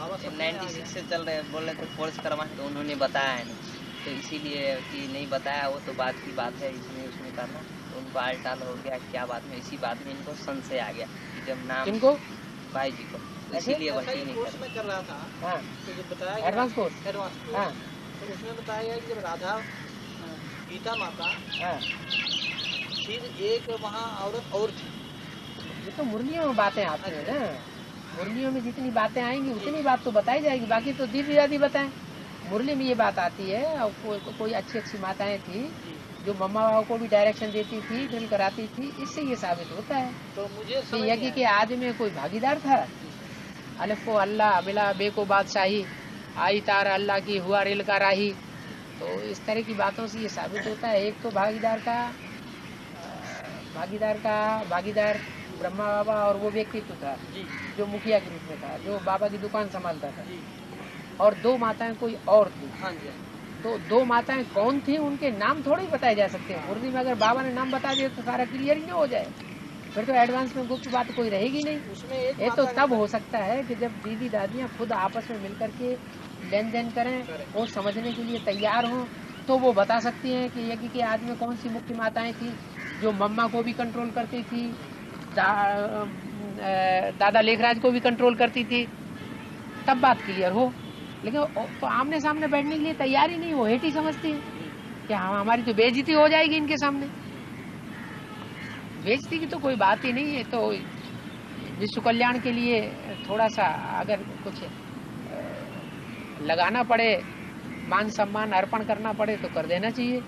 96 से चल रहे, बोल रहे थे कोर्स करवाएं, तो उन्होंने बताया नहीं, तो इसीलिए कि नहीं बताया, वो तो बात की बात है, इसमें उसमें करना, तो उनको आलटाल हो गया, क्या बात में, इसी बात में इनको संशय आ गया कि जब नाम इनको भाई जी को, तो इसीलिए वही नहीं कोर्स में कर रहा था। हाँ, तो जब बताया गया एडवांस कोर्स, हाँ, तो उसमें बताया गया कि जब राधा गीता माता, हाँ, फिर एक वहाँ औरत और थी। ये तो मुरलियों में बातें आती है ना, मुरलियों में जितनी बातें आएंगी उतनी बात तो बताई जाएगी, बाकी तो दीदी दादी बताएं। मुरली में ये बात आती है, और कोई अच्छी अच्छी माताएं थी जो मम्मा बाबा को भी डायरेक्शन देती थी, ड्रिल कराती थी, इससे ये साबित होता है तो मुझे कि यज्ञ के आदि में कोई भागीदार था। अलिफ को अल्लाह, बिला बे को बादशाही, आई तार अल्लाह की, हुआ रेल का राही। तो इस तरह की बातों से ये साबित होता है, एक तो भागीदार ब्रह्मा बाबा और वो व्यक्तित्व था जो मुखिया के रूप में था, जो बाबा की दुकान संभालता था, और दो माताएं कोई और थी। तो दो माताएं कौन थी, उनके नाम थोड़े ही बताए जा सकते हैं। मुर्दी में अगर बाबा ने नाम बता दिया तो सारा क्लियर ही ना हो जाए, फिर तो एडवांस में गुप्त बात कोई रहेगी नहीं। ये तो तब हो सकता है कि जब दीदी दादियां खुद आपस में मिलकर के लेन देन करें और समझने के लिए तैयार हों, तो वो बता सकती हैं कि यज्ञ के आदि में कौन सी मुख्य माताएं थी जो मम्मा को भी कंट्रोल करती थी, दादा लेखराज को भी कंट्रोल करती थी, तब बात क्लियर हो। लेकिन तो आमने सामने बैठने के लिए तैयार ही नहीं, वो हेट ही समझती है कि हाँ हमारी तो बेइज्जती हो जाएगी इनके सामने। बेइज्जती की तो कोई बात ही नहीं है, तो विश्व कल्याण के लिए थोड़ा सा अगर कुछ लगाना पड़े, मान सम्मान अर्पण करना पड़े तो कर देना चाहिए।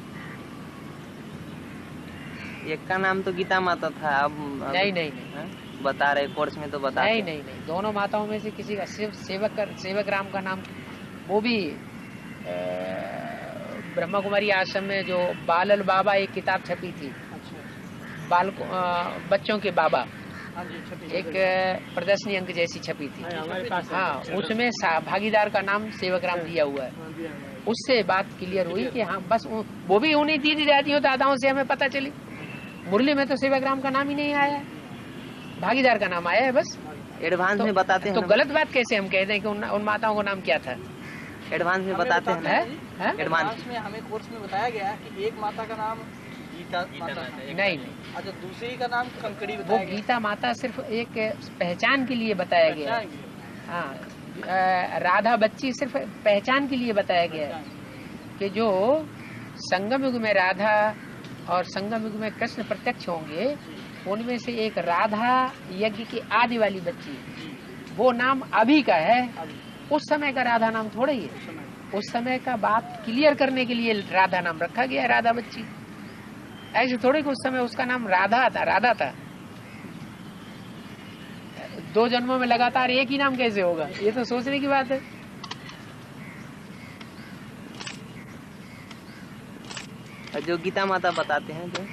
एक का नाम तो गीता माता था, अब नहीं बता रहे कोर्स में तो बता नहीं, दोनों माताओं में से किसी का सेवक राम का नाम, वो भी ब्रह्मा कुमारी आश्रम में जो बालल बाबा एक किताब छपी थी, बच्चों के बाबा, एक प्रदर्शनी अंक जैसी छपी थी, हाँ, उसमें भागीदार का नाम सेवक राम दिया हुआ है। उससे बात क्लियर हुई कि हाँ बस वो भी उन्हीं दीदी दादियों दादाओं से हमें पता चली। मुरली में तो सेवक राम का नाम ही नहीं आया, भागीदार का नाम आया है बस। एडवांस में बताते हैं तो गलत बात कैसे हम कहते हैं कि उन माताओं का नाम क्या था? एडवांस में बताते हैं, एडवांस में हमें कोर्स में बताया गया कि एक माता का नाम गीता माता, नहीं, अच्छा दूसरी का नाम कंकड़ी बताया गया। वो गीता माता सिर्फ एक पहचान के लिए बताया गया, हाँ, राधा बच्ची सिर्फ पहचान के लिए बताया गया कि जो संगम युग में राधा और संगम युग में कृष्ण प्रत्यक्ष होंगे, उनमें से एक राधा यज्ञ की आदि वाली बच्ची, वो नाम अभी का है, उस समय का राधा नाम थोड़ा ही है। उस समय का बात क्लियर करने के लिए राधा नाम रखा गया, राधा बच्ची। ऐसे थोड़े कि उस समय उसका नाम राधा था। 2 जन्मों में लगातार एक ही नाम कैसे होगा, ये तो सोचने की बात है। जो गीता माता बताते हैं, जो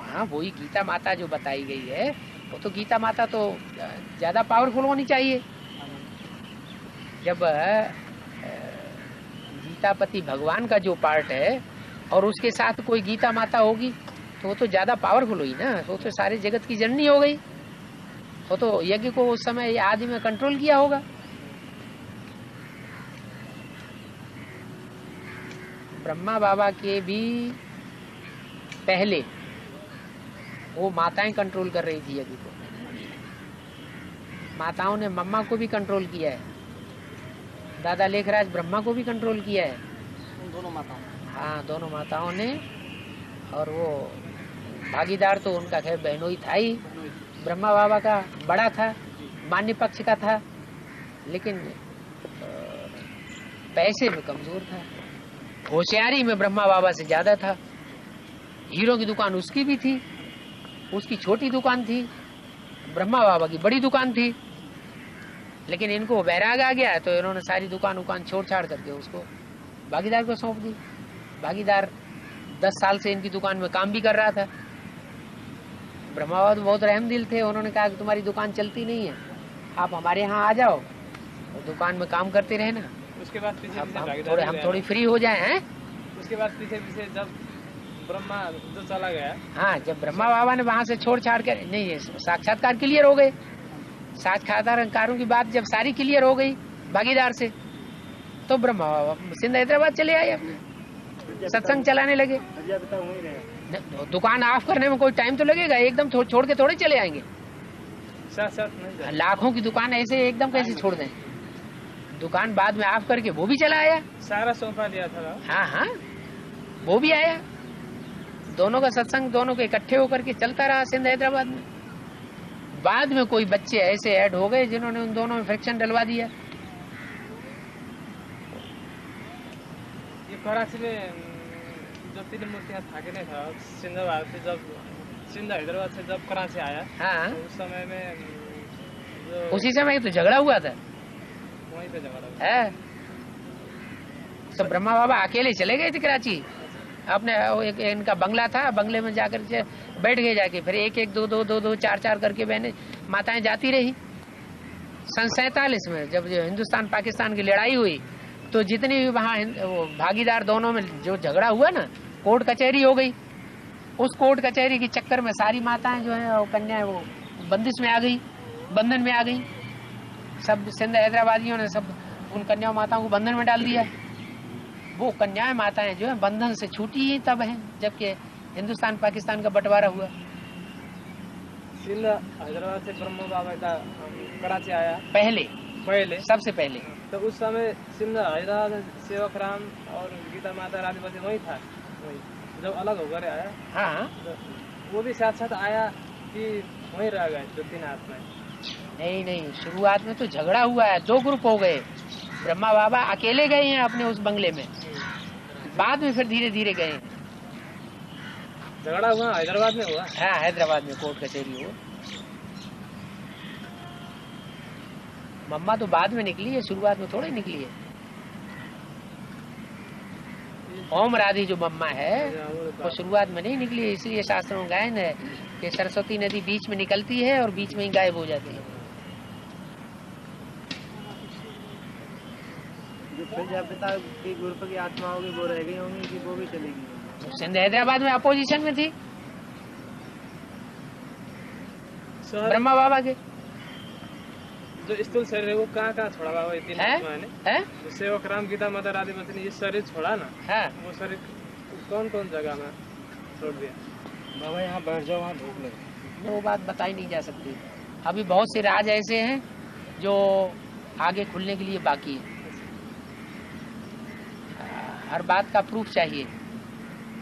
हाँ वही गीता माता जो बताई गई है, वो तो गीता माता तो ज्यादा पावरफुल होनी चाहिए। जब गीतापति भगवान का जो पार्ट है और उसके साथ कोई गीता माता होगी तो वो तो ज्यादा पावरफुल हुई ना, वो तो सारे जगत की जननी हो गई, वो तो यज्ञ को उस समय आदि में कंट्रोल किया होगा। ब्रह्मा बाबा के भी पहले वो माताएं कंट्रोल कर रही थी यज्ञ को, माताओं ने मम्मा को भी कंट्रोल किया है, दादा लेखराज ब्रह्मा को भी कंट्रोल किया है, दोनों माताओं, हाँ दोनों माताओं ने। और वो भागीदार तो उनका खैर बहनोई था ही, ब्रह्मा बाबा का बड़ा था, मान्य पक्ष का था, लेकिन पैसे में कमजोर था, होशियारी में ब्रह्मा बाबा से ज्यादा था। हीरो की दुकान उसकी भी थी, उसकी छोटी दुकान थी, ब्रह्मा बाबा की बड़ी दुकान थी, लेकिन इनको वैराग आ गया तो इन्होंने सारी दुकान छोड़ छाड़ करके उसको भागीदार को सौंप दी। भागीदार 10 साल से इनकी दुकान में काम भी कर रहा था। ब्रह्मा बाबा तो बहुत रहमदिल थे, उन्होंने कहा कि तुम्हारी दुकान चलती नहीं है, आप हमारे यहाँ आ जाओ और दुकान में काम करते रहे ना, उसके बाद हम थोड़ी फ्री हो जाए हैं। उसके बाद पीछे जब ब्रह्मा जो चला गया, हाँ जब ब्रह्मा बाबा ने वहां से छोड़ छाड़ कर, नहीं साक्षात्कार क्लियर हो गए, साक्षात्कारों की बात जब सारी क्लियर हो गई भागीदार से। तो ब्रह्मा बाबा सिंध हैदराबाद चले आए, अपने सत्संग चलाने लगे। दुकान ऑफ करने में कोई टाइम तो लगेगा, एकदम छोड़ के थोड़े चले आएंगे। लाखों की दुकान ऐसे एकदम कैसे छोड़ दें? दुकान बाद में ऑफ करके वो भी चला आया, सारा सौंपा लिया था। हाँ हाँ, वो भी आया। दोनों का सत्संग दोनों के इकट्ठे होकर के चलता रहा सिंध हैदराबाद में। बाद में कोई बच्चे ऐसे ऐड हो गए जिन्होंने उन दोनों में फ्रिक्शन डलवा दिया। ये कराची में जब तीन मूर्तियाँ था कि नहीं था, सिंध हैदराबाद से जब कराची आया, हाँ, तो उस समय में उसी समय तो झगड़ा हुआ था, वहीं पे झगड़ा है। तो ब्रह्मा बाबा अकेले चले गए थे कराची, अपने एक इनका बंगला था, बंगले में जाकर बैठ गए जाके। फिर एक एक दो दो दो दो चार चार करके बहने माताएं जाती रही। सन 47 में जब जो हिंदुस्तान पाकिस्तान की लड़ाई हुई, तो जितनी भी वहाँ भागीदार दोनों में जो झगड़ा हुआ ना, कोर्ट कचहरी हो गई। उस कोर्ट कचहरी के चक्कर में सारी माताएं जो है कन्याएं वो बंदिश में आ गई, बंधन में आ गई। सब सिंध हैदराबादियों ने सब उन कन्या माताओं को बंधन में डाल दिया। वो कन्याएं माताएं जो है बंधन से छूटी ही तब है जबकि हिंदुस्तान पाकिस्तान का बंटवारा हुआ। सिंध हैदराबाद से ब्रह्मा बाबा का कराची आया पहले सबसे पहले। तो उस समय सिंध हैदराबाद सेवक राम और गीता माता राधिपति वही था, वही जब अलग होकर आया। हाँ, तो वो भी साथ साथ आया कि वहीं रह गए 2-3 आत्माएं? नहीं, शुरुआत में तो झगड़ा हुआ है, 2 ग्रुप हो गए। ब्रह्मा बाबा अकेले गए हैं अपने उस बंगले में, बाद में फिर धीरे धीरे गए। झगड़ा हुआ हैदराबाद में हुआ? हाँ, हैदराबाद में कोर्ट कचहरी हुआ। मम्मा तो बाद में निकली है, शुरुआत में थोड़ी निकली है। ओम राधी जो मम्मा है वो शुरुआत में नहीं निकली है, इसलिए शास्त्रों में गायन है कि सरस्वती नदी बीच में निकलती है और बीच में ही गायब हो जाती है। जो प्रजापिता की ग्रुप की आत्मा होगी वो रह गई होंगी कि वो भी चलेगी? सिंध हैदराबाद में अपोजिशन में थी ब्रह्मा बाबा के। जो स्थूल शरीर है वो कहाँ छोड़ा बाबा? ये तीन आत्माएं ने सेवक राम गीता माता राधिपति ने ये शरीर छोड़ा ना, वो शरीर कौन कौन जगह में छोड़ दिया? बाबा यहाँ बैठ जाओ, वहाँ धूप लगे। वो बात बताई नहीं जा सकती। अभी बहुत से राज ऐसे हैं जो आगे खुलने के लिए बाकी है। हर बात का प्रूफ चाहिए।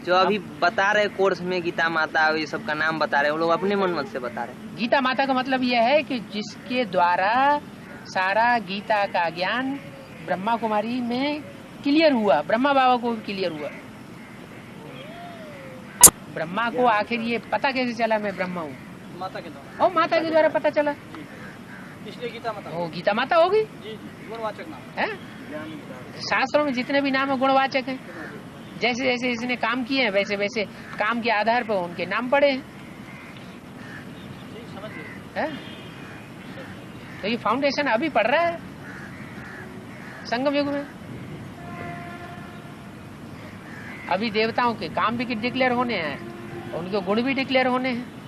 जो अभी बता रहे कोर्स में गीता माता ये सब का नाम बता रहे, वो लोग अपने मन से बता रहे। गीता माता का मतलब यह है कि जिसके द्वारा सारा गीता का ज्ञान ब्रह्मा कुमारी में क्लियर हुआ, ब्रह्मा बाबा को भी क्लियर हुआ। ब्रह्मा को आखिर ये पता कैसे चला मैं ब्रह्मा हूँ? माता के द्वारा। और माता के द्वारा पता चला, इसलिए गीता माता। वो गीता माता होगी, गुणवाचक नाम है। शास्त्रों में जितने भी नाम है गुणवाचक हैं। जैसे जैसे इसने काम किए हैं वैसे वैसे काम के आधार पर उनके नाम पड़े हैं। तो ये फाउंडेशन अभी पड़ रहा है संगम युग में। अभी देवताओं के काम भी डिक्लेयर होने हैं, उनके गुण भी डिक्लेयर होने हैं।